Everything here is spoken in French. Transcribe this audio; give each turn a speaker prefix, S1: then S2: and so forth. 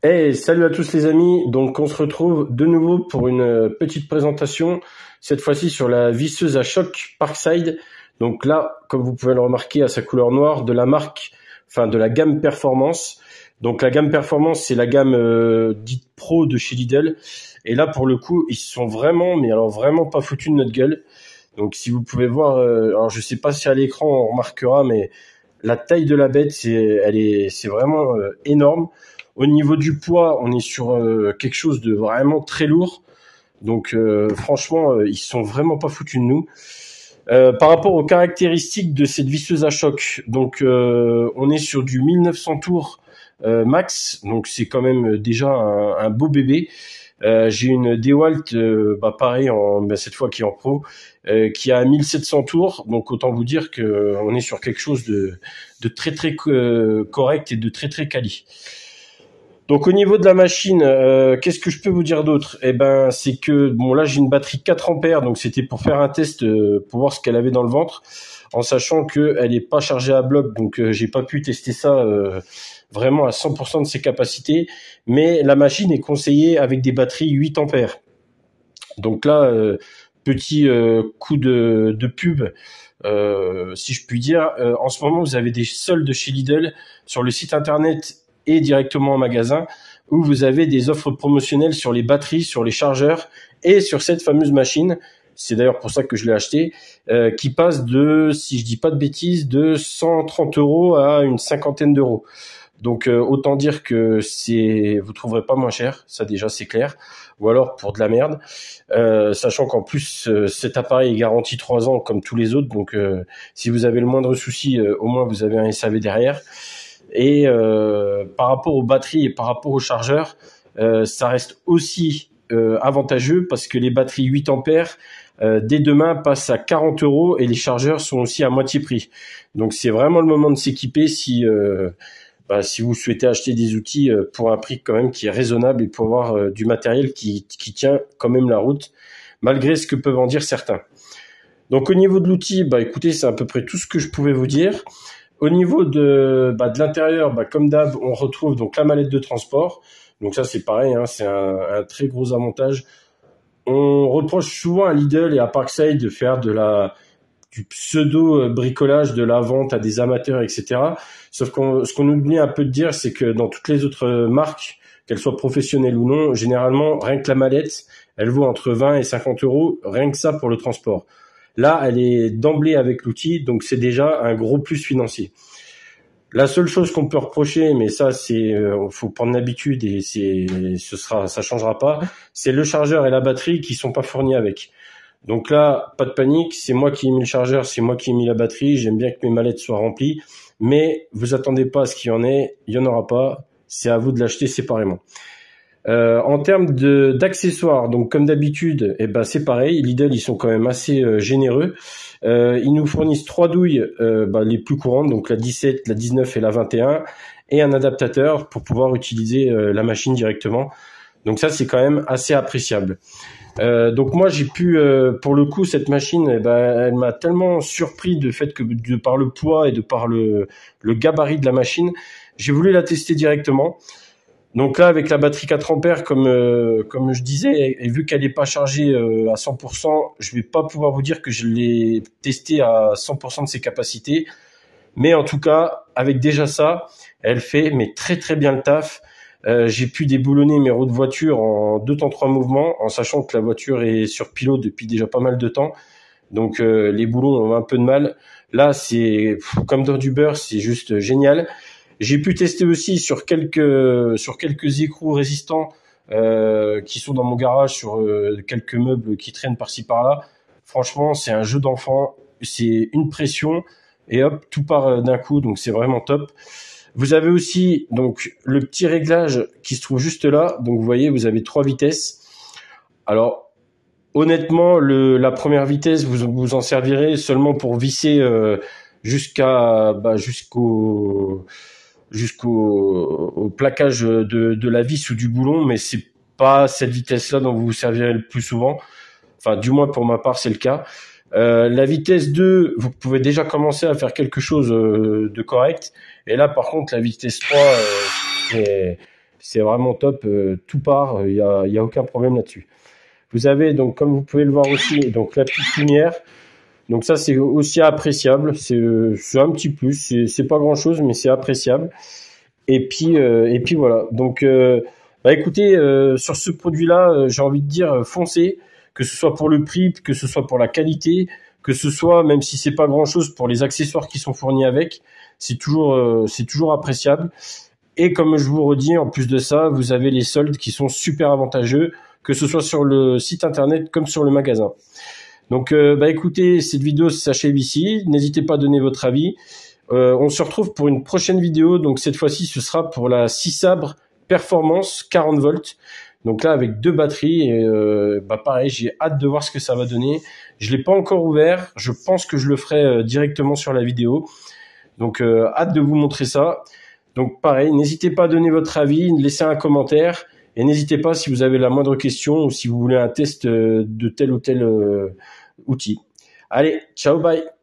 S1: Hey, salut à tous les amis. Donc on se retrouve de nouveau pour une petite présentation, cette fois-ci sur la visseuse à choc Parkside. Donc là, comme vous pouvez le remarquer à sa couleur noire, de la marque, enfin de la gamme Performance. Donc la gamme Performance, c'est la gamme dite pro de chez Lidl. Et là pour le coup, ils sont vraiment, mais alors vraiment pas foutus de notre gueule. Donc si vous pouvez voir, alors je sais pas si à l'écran on remarquera, mais la taille de la bête, c'est vraiment énorme. Au niveau du poids, on est sur quelque chose de vraiment très lourd. Donc franchement, ils sont vraiment pas foutus de nous. Par rapport aux caractéristiques de cette visseuse à choc, donc on est sur du 1900 tours max, donc c'est quand même déjà un beau bébé. J'ai une DeWalt, pareil, cette fois qui est en pro, qui a 1700 tours. Donc autant vous dire que on est sur quelque chose de très très correct et de très très quali. Donc au niveau de la machine, qu'est-ce que je peux vous dire d'autre? Eh ben, c'est que bon là j'ai une batterie 4 ampères, donc c'était pour faire un test pour voir ce qu'elle avait dans le ventre, en sachant que elle est pas chargée à bloc, donc j'ai pas pu tester ça vraiment à 100% de ses capacités. Mais la machine est conseillée avec des batteries 8 ampères. Donc là, petit coup de pub. Si je puis dire, en ce moment vous avez des soldes chez Lidl sur le site internet et directement en magasin, où vous avez des offres promotionnelles sur les batteries, sur les chargeurs et sur cette fameuse machine. C'est d'ailleurs pour ça que je l'ai acheté, qui passe de, si je dis pas de bêtises, de 130 € à une cinquantaine d'euros. Donc autant dire que vous trouverez pas moins cher, ça déjà c'est clair, ou alors pour de la merde, sachant qu'en plus cet appareil est garanti 3 ans comme tous les autres, donc si vous avez le moindre souci, au moins vous avez un SAV derrière. Et par rapport aux batteries et par rapport aux chargeurs, ça reste aussi avantageux parce que les batteries 8 ampères dès demain passent à 40 € et les chargeurs sont aussi à moitié prix. Donc c'est vraiment le moment de s'équiper si vous souhaitez acheter des outils pour un prix quand même qui est raisonnable et pour avoir du matériel qui tient quand même la route, malgré ce que peuvent en dire certains. Donc au niveau de l'outil, écoutez, c'est à peu près tout ce que je pouvais vous dire. Au niveau de l'intérieur, comme d'hab, on retrouve donc la mallette de transport. Donc ça c'est pareil, hein, c'est un très gros avantage. On reproche souvent à Lidl et à Parkside de faire du pseudo bricolage, de la vente à des amateurs, etc. Sauf ce qu'on oublie un peu de dire, c'est que dans toutes les autres marques, qu'elles soient professionnelles ou non, généralement rien que la mallette, elle vaut entre 20 et 50 €, rien que ça pour le transport. Là, elle est d'emblée avec l'outil, donc c'est déjà un gros plus financier. La seule chose qu'on peut reprocher, mais ça faut prendre l'habitude et ça changera pas, c'est le chargeur et la batterie qui sont pas fournis avec. Donc là, pas de panique, c'est moi qui ai mis le chargeur, c'est moi qui ai mis la batterie, j'aime bien que mes mallettes soient remplies, mais vous attendez pas à ce qu'il y en ait, il y en aura pas, c'est à vous de l'acheter séparément. En termes d'accessoires, donc comme d'habitude, c'est pareil. Lidl, ils sont quand même assez généreux. Ils nous fournissent 3 douilles, les plus courantes, donc la 17, la 19 et la 21, et un adaptateur pour pouvoir utiliser la machine directement. Donc ça, c'est quand même assez appréciable. Donc moi, j'ai pu, pour le coup, cette machine, elle m'a tellement surpris de fait que de par le poids et de par le gabarit de la machine, j'ai voulu la tester directement. Donc là, avec la batterie 4 ampères, comme je disais, et vu qu'elle n'est pas chargée à 100%, je vais pas pouvoir vous dire que je l'ai testée à 100% de ses capacités. Mais en tout cas, avec déjà ça, elle fait mais très très bien le taf. J'ai pu déboulonner mes roues de voiture en 2 temps 3 mouvements, en sachant que la voiture est sur pilote depuis déjà pas mal de temps. Donc les boulons ont un peu de mal. Là, c'est comme dans du beurre, c'est juste génial. J'ai pu tester aussi sur quelques écrous résistants qui sont dans mon garage, sur quelques meubles qui traînent par-ci par-là. Franchement, c'est un jeu d'enfant, c'est une pression et hop, tout part d'un coup, donc c'est vraiment top. Vous avez aussi donc le petit réglage qui se trouve juste là. Donc vous voyez, vous avez 3 vitesses. Alors honnêtement, la première vitesse, vous en servirez seulement pour visser jusqu'au au plaquage de la vis ou du boulon, mais c'est pas cette vitesse-là dont vous vous servirez le plus souvent. Enfin, du moins pour ma part, c'est le cas. La vitesse 2, vous pouvez déjà commencer à faire quelque chose de correct. Et là, par contre, la vitesse 3, c'est vraiment top, tout part, il y a aucun problème là-dessus. Vous avez donc, comme vous pouvez le voir aussi, donc la petite lumière. Donc ça, c'est aussi appréciable. C'est un petit plus. C'est pas grand-chose, mais c'est appréciable. Et puis voilà. Donc, bah écoutez, sur ce produit-là, j'ai envie de dire, foncez, que ce soit pour le prix, que ce soit pour la qualité, que ce soit, même si c'est pas grand-chose, pour les accessoires qui sont fournis avec, c'est toujours appréciable. Et comme je vous redis, en plus de ça, vous avez les soldes qui sont super avantageux, que ce soit sur le site internet comme sur le magasin. Donc, bah écoutez, cette vidéo s'achève ici. N'hésitez pas à donner votre avis. On se retrouve pour une prochaine vidéo. Donc cette fois-ci, ce sera pour la 6 sabres performance 40 volts. Donc là, avec 2 batteries. Et, bah pareil, j'ai hâte de voir ce que ça va donner. Je l'ai pas encore ouvert. Je pense que je le ferai directement sur la vidéo. Donc hâte de vous montrer ça. Donc pareil, n'hésitez pas à donner votre avis, laissez un commentaire. Et n'hésitez pas si vous avez la moindre question ou si vous voulez un test de tel ou tel outil. Allez, ciao, bye.